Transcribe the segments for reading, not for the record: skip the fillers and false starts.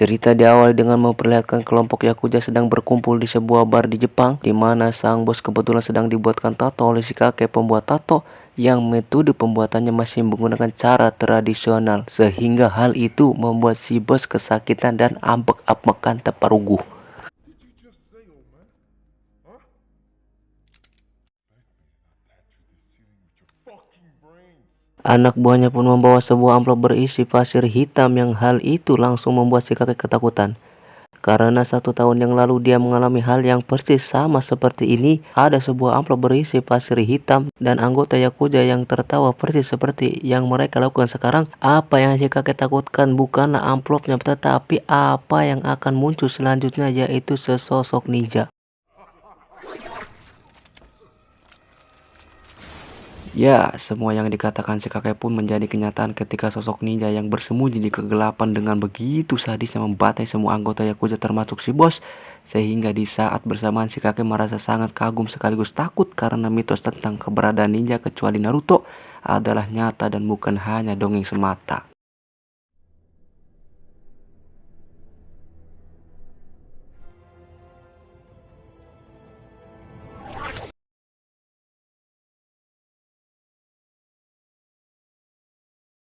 Cerita diawali dengan memperlihatkan kelompok Yakuza sedang berkumpul di sebuah bar di Jepang, di mana sang bos kebetulan sedang dibuatkan tato oleh si kakek pembuat tato yang metode pembuatannya masih menggunakan cara tradisional, sehingga hal itu membuat si bos kesakitan dan ambek-ambekan teparuguh. Anak buahnya pun membawa sebuah amplop berisi pasir hitam yang hal itu langsung membuat si kakek ketakutan. Karena 1 tahun yang lalu dia mengalami hal yang persis sama seperti ini, ada sebuah amplop berisi pasir hitam dan anggota Yakuza yang tertawa persis seperti yang mereka lakukan sekarang. Apa yang si kakek takutkan bukanlah amplopnya, tetapi apa yang akan muncul selanjutnya, yaitu sesosok ninja. Ya, semua yang dikatakan si kakek pun menjadi kenyataan ketika sosok ninja yang bersembunyi di kegelapan dengan begitu sadisnya membantai semua anggota Yakuza termasuk si bos. Sehingga di saat bersamaan si kakek merasa sangat kagum sekaligus takut karena mitos tentang keberadaan ninja kecuali Naruto adalah nyata dan bukan hanya dongeng semata.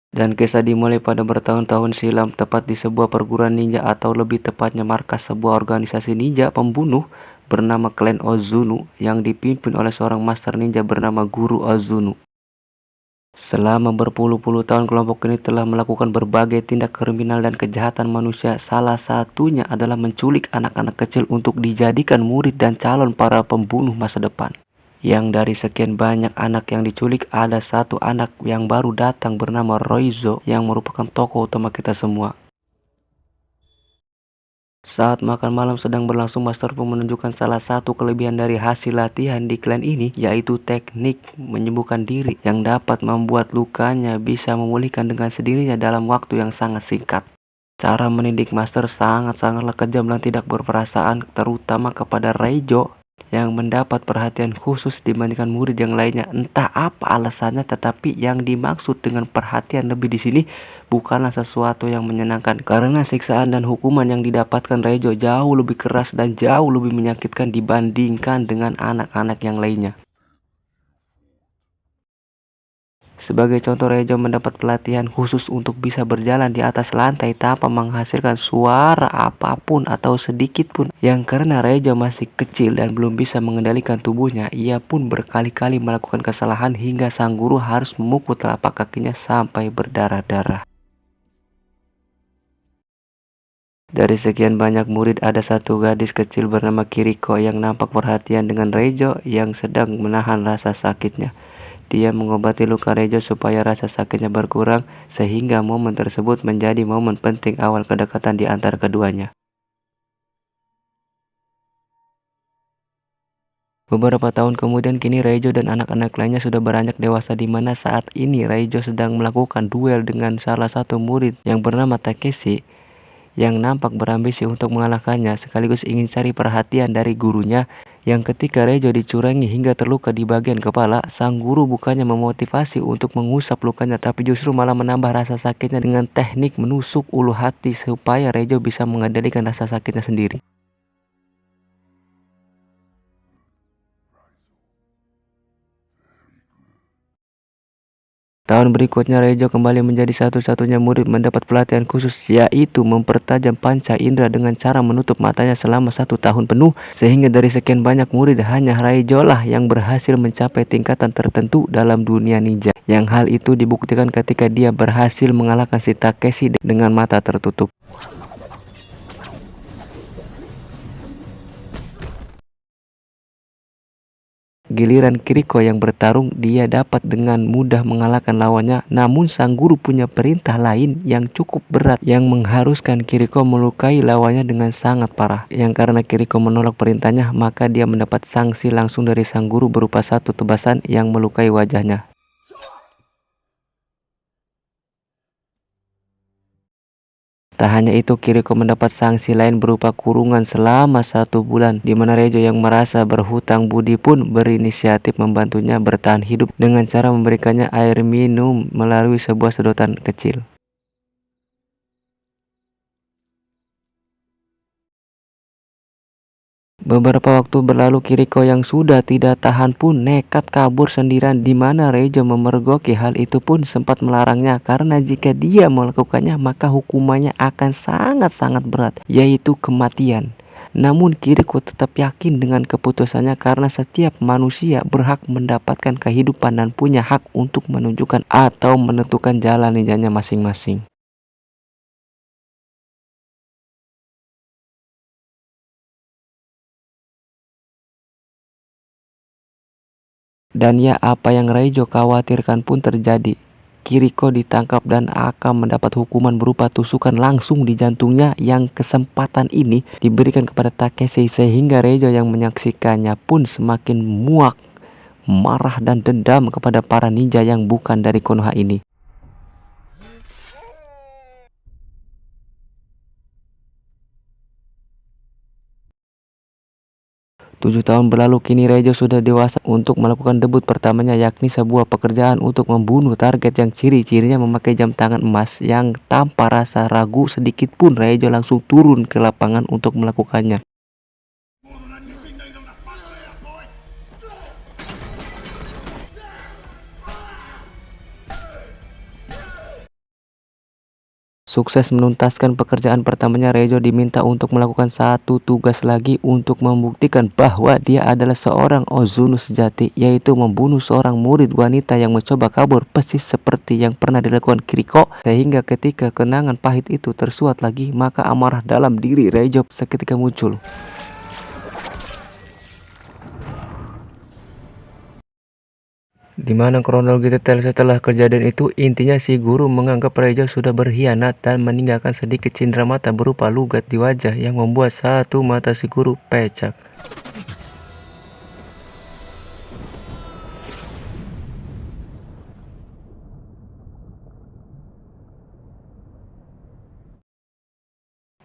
Dan kisah dimulai pada bertahun-tahun silam, tepat di sebuah perguruan ninja atau lebih tepatnya markas sebuah organisasi ninja pembunuh bernama Klan Ozuno yang dipimpin oleh seorang master ninja bernama Guru Ozuno. Selama berpuluh-puluh tahun kelompok ini telah melakukan berbagai tindak kriminal dan kejahatan manusia. Salah satunya adalah menculik anak-anak kecil untuk dijadikan murid dan calon para pembunuh masa depan. Yang dari sekian banyak anak yang diculik, ada satu anak yang baru datang bernama Roizo yang merupakan tokoh utama kita semua. Saat makan malam sedang berlangsung, Master pun menunjukkan salah satu kelebihan dari hasil latihan di klan ini, yaitu teknik menyembuhkan diri yang dapat membuat lukanya bisa memulihkan dengan sendirinya dalam waktu yang sangat singkat. Cara mendidik Master sangat-sangatlah kejam dan tidak berperasaan, terutama kepada Reijo yang mendapat perhatian khusus dibandingkan murid yang lainnya. Entah apa alasannya, tetapi yang dimaksud dengan perhatian lebih di sini bukanlah sesuatu yang menyenangkan, karena siksaan dan hukuman yang didapatkan Reijo jauh lebih keras dan jauh lebih menyakitkan dibandingkan dengan anak-anak yang lainnya. Sebagai contoh, Rejo mendapat pelatihan khusus untuk bisa berjalan di atas lantai tanpa menghasilkan suara apapun atau sedikit pun. Yang karena Rejo masih kecil dan belum bisa mengendalikan tubuhnya, ia pun berkali-kali melakukan kesalahan hingga sang guru harus memukul telapak kakinya sampai berdarah-darah. Dari sekian banyak murid, ada satu gadis kecil bernama Kiriko yang nampak perhatian dengan Rejo yang sedang menahan rasa sakitnya. Dia mengobati luka Rejo supaya rasa sakitnya berkurang, sehingga momen tersebut menjadi momen penting awal kedekatan di antara keduanya. Beberapa tahun kemudian, kini Rejo dan anak-anak lainnya sudah beranjak dewasa, di mana saat ini Rejo sedang melakukan duel dengan salah satu murid yang bernama Takeshi yang nampak berambisi untuk mengalahkannya, sekaligus ingin cari perhatian dari gurunya. Yang ketika Rejo dicurangi hingga terluka di bagian kepala, sang guru bukannya memotivasi untuk mengusap lukanya, tapi justru malah menambah rasa sakitnya dengan teknik menusuk ulu hati supaya Rejo bisa mengendalikan rasa sakitnya sendiri. Tahun berikutnya, Rejo kembali menjadi satu-satunya murid mendapat pelatihan khusus, yaitu mempertajam panca indera dengan cara menutup matanya selama 1 tahun penuh. Sehingga dari sekian banyak murid, hanya Rejo lah yang berhasil mencapai tingkatan tertentu dalam dunia ninja. Yang hal itu dibuktikan ketika dia berhasil mengalahkan si Takeshi dengan mata tertutup. Giliran Kiriko yang bertarung, dia dapat dengan mudah mengalahkan lawannya. Namun sang guru punya perintah lain yang cukup berat yang mengharuskan Kiriko melukai lawannya dengan sangat parah. Yang karena Kiriko menolak perintahnya, maka dia mendapat sanksi langsung dari sang guru berupa satu tebasan yang melukai wajahnya. Tak hanya itu, Kiriko mendapat sanksi lain berupa kurungan selama 1 bulan, di mana Rejo yang merasa berhutang budi pun berinisiatif membantunya bertahan hidup dengan cara memberikannya air minum melalui sebuah sedotan kecil. Beberapa waktu berlalu, Kiriko yang sudah tidak tahan pun nekat kabur sendirian, di mana Reijo memergoki. Hal itu pun sempat melarangnya karena jika dia melakukannya maka hukumannya akan sangat-sangat berat, yaitu kematian. Namun Kiriko tetap yakin dengan keputusannya karena setiap manusia berhak mendapatkan kehidupan dan punya hak untuk menunjukkan atau menentukan jalan ninjanya masing-masing. Dan ya, apa yang Reijo khawatirkan pun terjadi. Kiriko ditangkap dan akan mendapat hukuman berupa tusukan langsung di jantungnya, yang kesempatan ini diberikan kepada Takeshi sehingga Reijo yang menyaksikannya pun semakin muak, marah dan dendam kepada para ninja yang bukan dari Konoha ini. 7 tahun berlalu, kini Reijo sudah dewasa untuk melakukan debut pertamanya, yakni sebuah pekerjaan untuk membunuh target yang ciri-cirinya memakai jam tangan emas, yang tanpa rasa ragu sedikit pun Reijo langsung turun ke lapangan untuk melakukannya. Sukses menuntaskan pekerjaan pertamanya, Reijo diminta untuk melakukan satu tugas lagi untuk membuktikan bahwa dia adalah seorang Ozuno sejati, yaitu membunuh seorang murid wanita yang mencoba kabur persis seperti yang pernah dilakukan Kiriko. Sehingga ketika kenangan pahit itu tersuat lagi, maka amarah dalam diri Reijo seketika muncul. Di mana kronologi detail setelah kejadian itu, intinya si guru menganggap Reijo sudah berkhianat dan meninggalkan sedikit cindera mata berupa lugat di wajah yang membuat satu mata si guru pecah.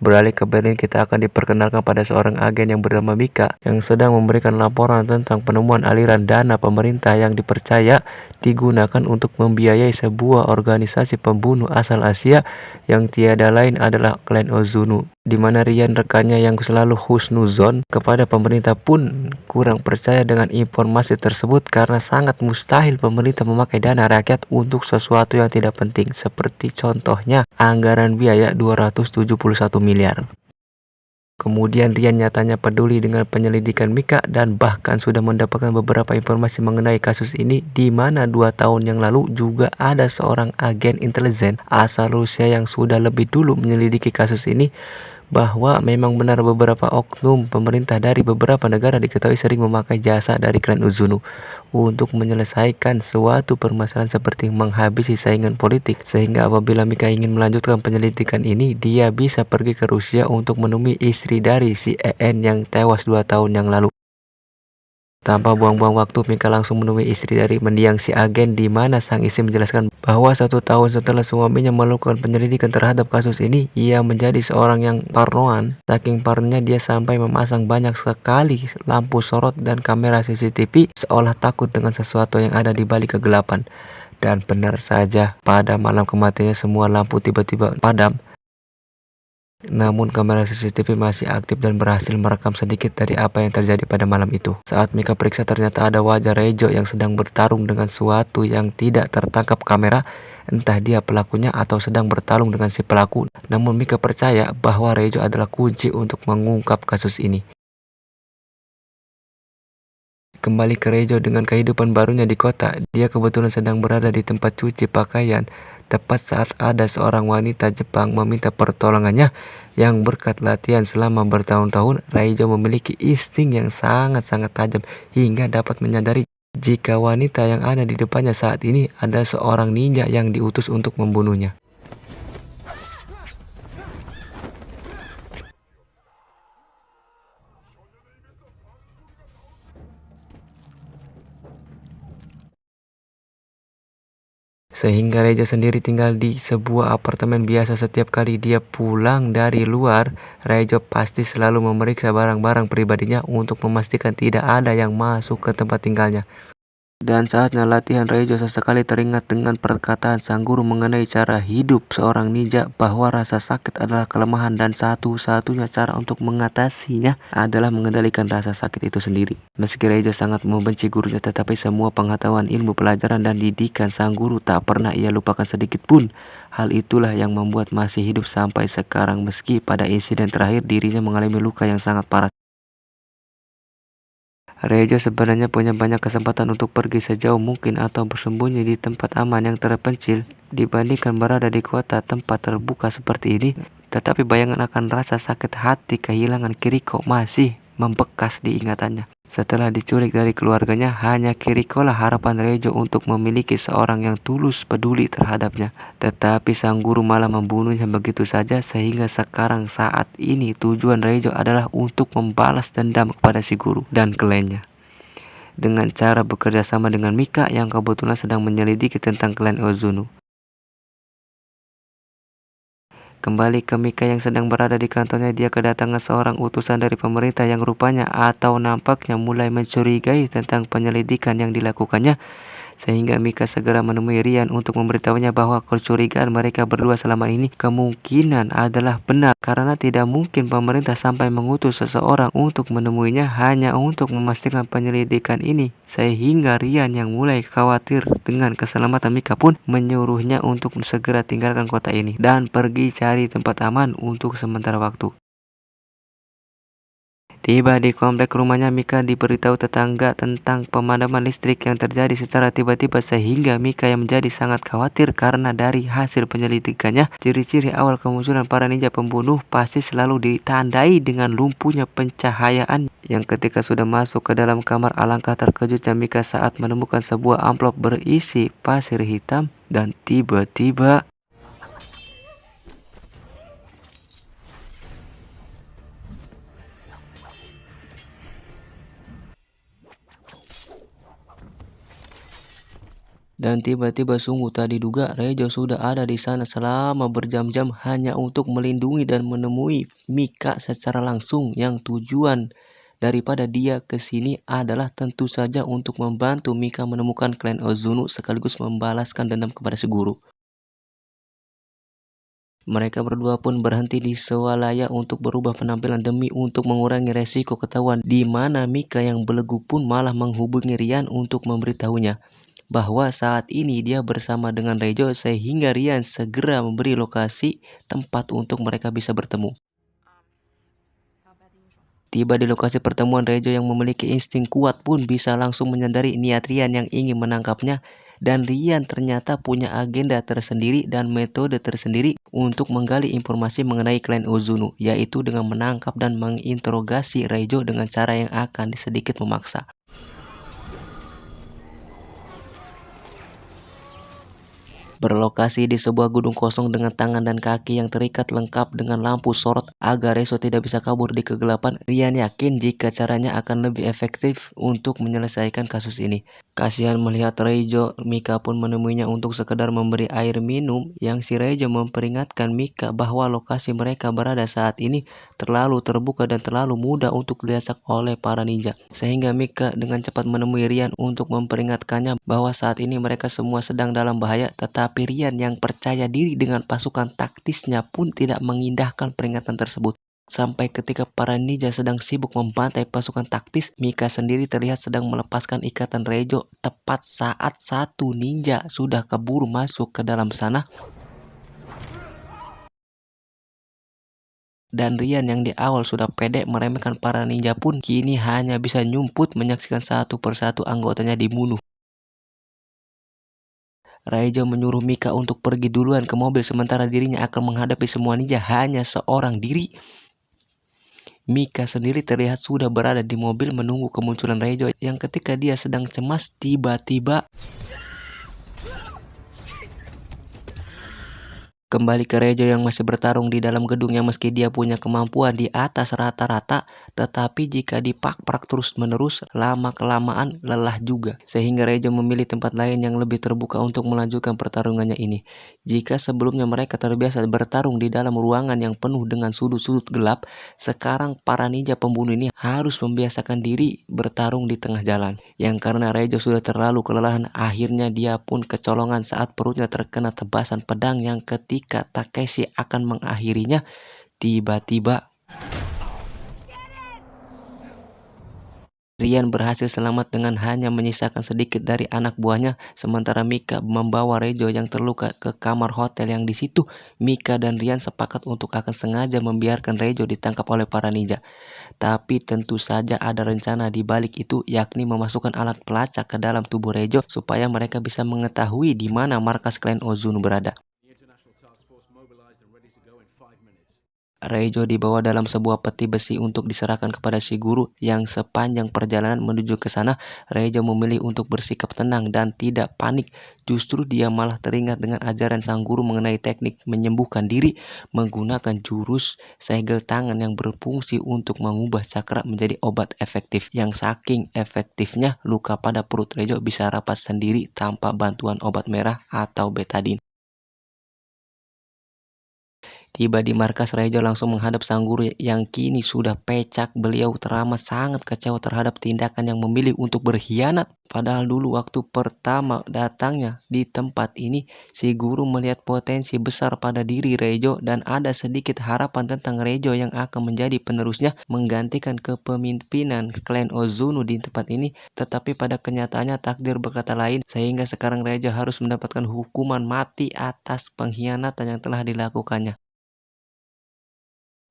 Beralih ke Berlin, kita akan diperkenalkan pada seorang agen yang bernama Mika yang sedang memberikan laporan tentang penemuan aliran dana pemerintah yang dipercaya digunakan untuk membiayai sebuah organisasi pembunuh asal Asia yang tiada lain adalah klan Ozuno. Di mana Rian, rekannya yang selalu husnuzon kepada pemerintah, pun kurang percaya dengan informasi tersebut karena sangat mustahil pemerintah memakai dana rakyat untuk sesuatu yang tidak penting, seperti contohnya anggaran biaya 271 miliar. Kemudian Rian nyatanya peduli dengan penyelidikan Mika dan bahkan sudah mendapatkan beberapa informasi mengenai kasus ini, di mana 2 tahun yang lalu juga ada seorang agen intelijen asal Rusia yang sudah lebih dulu menyelidiki kasus ini, bahwa memang benar beberapa oknum pemerintah dari beberapa negara diketahui sering memakai jasa dari klan Ozuno untuk menyelesaikan suatu permasalahan seperti menghabisi saingan politik. Sehingga apabila Mika ingin melanjutkan penyelidikan ini, dia bisa pergi ke Rusia untuk menemui istri dari si EN yang tewas 2 tahun yang lalu. Tanpa buang-buang waktu, Mika langsung menemui istri dari mendiang si agen, di mana sang istri menjelaskan bahwa 1 tahun setelah suaminya melakukan penyelidikan terhadap kasus ini, ia menjadi seorang yang parnoan. Saking parnonya dia sampai memasang banyak sekali lampu sorot dan kamera CCTV seolah takut dengan sesuatu yang ada di balik kegelapan. Dan benar saja, pada malam kematiannya semua lampu tiba-tiba padam. Namun kamera CCTV masih aktif dan berhasil merekam sedikit dari apa yang terjadi pada malam itu. Saat Mika periksa, ternyata ada wajah Reijo yang sedang bertarung dengan suatu yang tidak tertangkap kamera. Entah dia pelakunya atau sedang bertarung dengan si pelaku. Namun Mika percaya bahwa Reijo adalah kunci untuk mengungkap kasus ini. Kembali ke Reijo dengan kehidupan barunya di kota, dia kebetulan sedang berada di tempat cuci pakaian tepat saat ada seorang wanita Jepang meminta pertolongannya. Yang berkat latihan selama bertahun-tahun, Reijo memiliki insting yang sangat-sangat tajam hingga dapat menyadari jika wanita yang ada di depannya saat ini adalah seorang ninja yang diutus untuk membunuhnya. Sehingga Reijo sendiri tinggal di sebuah apartemen biasa. Setiap kali dia pulang dari luar, Reijo pasti selalu memeriksa barang-barang pribadinya untuk memastikan tidak ada yang masuk ke tempat tinggalnya. Dan saatnya latihan, Reijo sesekali teringat dengan perkataan sang guru mengenai cara hidup seorang ninja, bahwa rasa sakit adalah kelemahan dan satu-satunya cara untuk mengatasinya adalah mengendalikan rasa sakit itu sendiri. Meski Reijo sangat membenci gurunya, tetapi semua pengetahuan, ilmu, pelajaran, dan didikan sang guru tak pernah ia lupakan sedikit pun. Hal itulah yang membuat masih hidup sampai sekarang meski pada insiden terakhir dirinya mengalami luka yang sangat parah. Reijo sebenarnya punya banyak kesempatan untuk pergi sejauh mungkin atau bersembunyi di tempat aman yang terpencil dibandingkan berada di kota tempat terbuka seperti ini. Tetapi bayangan akan rasa sakit hati kehilangan Kiriko masih membekas di ingatannya. Setelah diculik dari keluarganya, hanya Kiriko lah harapan Reijo untuk memiliki seorang yang tulus peduli terhadapnya. Tetapi sang guru malah membunuhnya begitu saja, sehingga sekarang saat ini tujuan Reijo adalah untuk membalas dendam kepada si guru dan kliennya dengan cara bekerja sama dengan Mika yang kebetulan sedang menyelidiki tentang klan Ozuno. Kembali ke Mika yang sedang berada di kantornya, dia kedatangan seorang utusan dari pemerintah yang rupanya atau nampaknya mulai mencurigai tentang penyelidikan yang dilakukannya. Sehingga Mika segera menemui Rian untuk memberitahunya bahwa kecurigaan mereka berdua selama ini kemungkinan adalah benar, karena tidak mungkin pemerintah sampai mengutus seseorang untuk menemuinya hanya untuk memastikan penyelidikan ini. Sehingga Rian yang mulai khawatir dengan keselamatan Mika pun menyuruhnya untuk segera tinggalkan kota ini dan pergi cari tempat aman untuk sementara waktu. Tiba di komplek rumahnya, Mika diberitahu tetangga tentang pemadaman listrik yang terjadi secara tiba-tiba, sehingga Mika yang menjadi sangat khawatir karena dari hasil penyelidikannya, ciri-ciri awal kemunculan para ninja pembunuh pasti selalu ditandai dengan lumpuhnya pencahayaan. Yang ketika sudah masuk ke dalam kamar, alangkah terkejutnya Mika saat menemukan sebuah amplop berisi pasir hitam dan tiba-tiba sungguh tak diduga Reijo sudah ada di sana selama berjam-jam hanya untuk melindungi dan menemui Mika secara langsung, yang tujuan daripada dia ke sini adalah tentu saja untuk membantu Mika menemukan klan Ozuno sekaligus membalaskan dendam kepada si guru. Mereka berdua pun berhenti di swalaya untuk berubah penampilan demi untuk mengurangi resiko ketahuan, di mana Mika yang belegu pun malah menghubungi Rian untuk memberitahunya bahwa saat ini dia bersama dengan Reijo, sehingga Rian segera memberi lokasi tempat untuk mereka bisa bertemu. Tiba di lokasi pertemuan, Reijo yang memiliki insting kuat pun bisa langsung menyadari niat Rian yang ingin menangkapnya, dan Rian ternyata punya agenda tersendiri dan metode tersendiri untuk menggali informasi mengenai klan Ozuno, yaitu dengan menangkap dan menginterogasi Reijo dengan cara yang akan sedikit memaksa. Berlokasi di sebuah gedung kosong dengan tangan dan kaki yang terikat lengkap dengan lampu sorot agar Reijo tidak bisa kabur di kegelapan, Rian yakin jika caranya akan lebih efektif untuk menyelesaikan kasus ini. Kasihan melihat Reijo, Mika pun menemuinya untuk sekedar memberi air minum, yang si Reijo memperingatkan Mika bahwa lokasi mereka berada saat ini terlalu terbuka dan terlalu mudah untuk dilacak oleh para ninja. Sehingga Mika dengan cepat menemui Rian untuk memperingatkannya bahwa saat ini mereka semua sedang dalam bahaya, tetapi Rian yang percaya diri dengan pasukan taktisnya pun tidak mengindahkan peringatan tersebut. Sampai ketika para ninja sedang sibuk membantai pasukan taktis, Mika sendiri terlihat sedang melepaskan ikatan Reijo tepat saat satu ninja sudah kabur masuk ke dalam sana. Dan Rian yang di awal sudah pede meremehkan para ninja pun kini hanya bisa nyumput menyaksikan satu persatu anggotanya dibunuh. Reijo menyuruh Mika untuk pergi duluan ke mobil sementara dirinya akan menghadapi semua ninja hanya seorang diri. Mika sendiri terlihat sudah berada di mobil menunggu kemunculan Reijo, yang ketika dia sedang cemas tiba-tiba kembali ke Reijo yang masih bertarung di dalam gedung, yang meski dia punya kemampuan di atas rata-rata, tetapi jika dipak-pak terus-menerus, lama-kelamaan lelah juga. Sehingga Reijo memilih tempat lain yang lebih terbuka untuk melanjutkan pertarungannya ini. Jika sebelumnya mereka terbiasa bertarung di dalam ruangan yang penuh dengan sudut-sudut gelap, sekarang para ninja pembunuh ini harus membiasakan diri bertarung di tengah jalan. Yang karena Rejo sudah terlalu kelelahan, akhirnya dia pun kecolongan saat perutnya terkena tebasan pedang yang ketika Takeshi akan mengakhirinya, tiba-tiba Rian berhasil selamat dengan hanya menyisakan sedikit dari anak buahnya, sementara Mika membawa Rejo yang terluka ke kamar hotel yang di situ Mika dan Rian sepakat untuk akan sengaja membiarkan Rejo ditangkap oleh para ninja. Tapi tentu saja ada rencana di balik itu, yakni memasukkan alat pelacak ke dalam tubuh Rejo supaya mereka bisa mengetahui di mana markas klan Ozunu berada. Rejo dibawa dalam sebuah peti besi untuk diserahkan kepada si guru yang sepanjang perjalanan menuju ke sana, Rejo memilih untuk bersikap tenang dan tidak panik. Justru dia malah teringat dengan ajaran sang guru mengenai teknik menyembuhkan diri menggunakan jurus segel tangan yang berfungsi untuk mengubah cakra menjadi obat efektif. Yang saking efektifnya, luka pada perut Rejo bisa rapat sendiri tanpa bantuan obat merah atau betadine. Tiba di markas, Rejo langsung menghadap sang guru yang kini sudah pecak. Beliau teramat sangat kecewa terhadap tindakan yang memilih untuk berkhianat. Padahal dulu waktu pertama datangnya di tempat ini, si guru melihat potensi besar pada diri Rejo dan ada sedikit harapan tentang Rejo yang akan menjadi penerusnya menggantikan kepemimpinan klan Ozunu di tempat ini. Tetapi pada kenyataannya takdir berkata lain, sehingga sekarang Rejo harus mendapatkan hukuman mati atas pengkhianatan yang telah dilakukannya.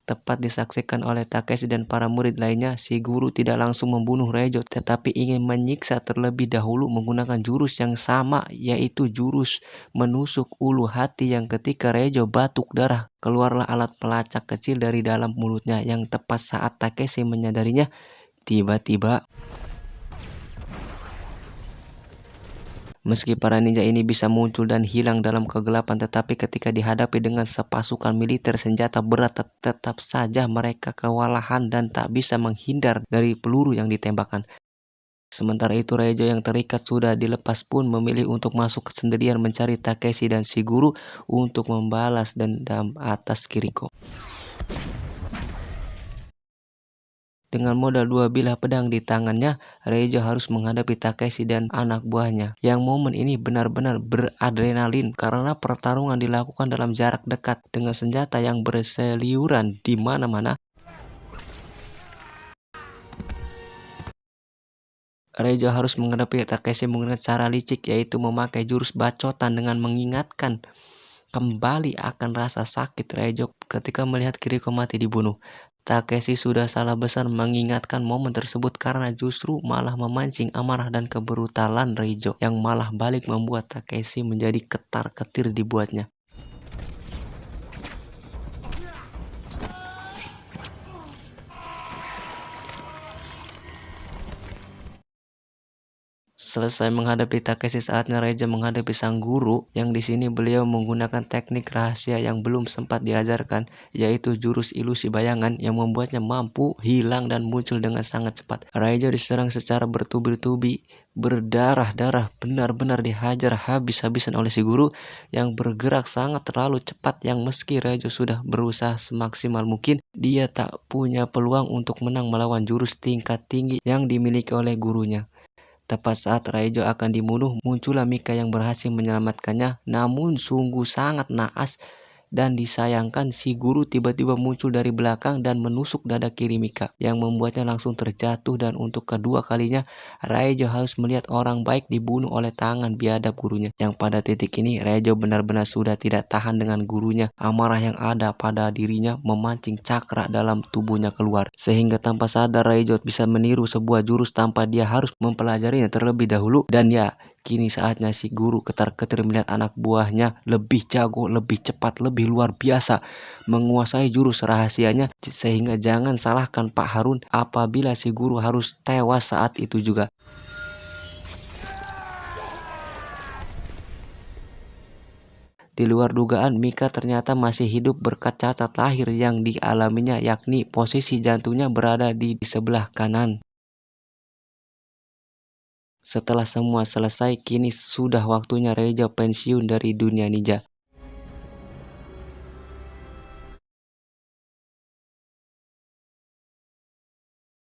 Tepat disaksikan oleh Takeshi dan para murid lainnya, si guru tidak langsung membunuh Rejo, tetapi ingin menyiksa terlebih dahulu menggunakan jurus yang sama, yaitu jurus menusuk ulu hati yang ketika Rejo batuk darah, keluarlah alat pelacak kecil dari dalam mulutnya yang tepat saat Takeshi menyadarinya, tiba-tiba meski para ninja ini bisa muncul dan hilang dalam kegelapan, tetapi ketika dihadapi dengan sepasukan militer senjata berat, tetap saja mereka kewalahan dan tak bisa menghindar dari peluru yang ditembakkan. Sementara itu Rejo yang terikat sudah dilepas pun memilih untuk masuk sendirian mencari Takeshi dan si guru untuk membalas dendam atas Kiriko. Dengan modal dua bilah pedang di tangannya, Rejo harus menghadapi Takeshi dan anak buahnya. Yang momen ini benar-benar beradrenalin karena pertarungan dilakukan dalam jarak dekat dengan senjata yang berseliuran di mana-mana. Rejo harus menghadapi Takeshi menggunakan cara licik, yaitu memakai jurus bacotan dengan mengingatkan kembali akan rasa sakit Rejo ketika melihat Kiriko mati dibunuh. Takeshi sudah salah besar mengingatkan momen tersebut karena justru malah memancing amarah dan kebrutalan Rejo yang malah balik membuat Takeshi menjadi ketar-ketir dibuatnya. Selesai menghadapi Takeshi, saatnya Rejo menghadapi sang guru yang di sini beliau menggunakan teknik rahasia yang belum sempat diajarkan, yaitu jurus ilusi bayangan yang membuatnya mampu hilang dan muncul dengan sangat cepat. Rejo diserang secara bertubi-tubi, berdarah-darah, benar-benar dihajar habis-habisan oleh si guru yang bergerak sangat terlalu cepat, yang meski Rejo sudah berusaha semaksimal mungkin, dia tak punya peluang untuk menang melawan jurus tingkat tinggi yang dimiliki oleh gurunya. Tepat saat Rejo akan dibunuh, muncullah Mika yang berhasil menyelamatkannya, namun sungguh sangat naas dan disayangkan si guru tiba-tiba muncul dari belakang dan menusuk dada kiri Mika yang membuatnya langsung terjatuh, dan untuk kedua kalinya Rejo harus melihat orang baik dibunuh oleh tangan biadab gurunya. Yang pada titik ini Rejo benar-benar sudah tidak tahan dengan gurunya. Amarah yang ada pada dirinya memancing cakra dalam tubuhnya keluar, sehingga tanpa sadar Rejo bisa meniru sebuah jurus tanpa dia harus mempelajarinya terlebih dahulu. Dan ya, kini saatnya si guru ketar-ketir melihat anak buahnya lebih jago, lebih cepat, lebih luar biasa menguasai jurus rahasianya, sehingga jangan salahkan Pak Harun apabila si guru harus tewas saat itu juga. Di luar dugaan, Mika ternyata masih hidup berkat cacat lahir yang dialaminya, yakni posisi jantungnya berada di sebelah kanan. Setelah semua selesai, kini sudah waktunya Rejo pensiun dari dunia ninja.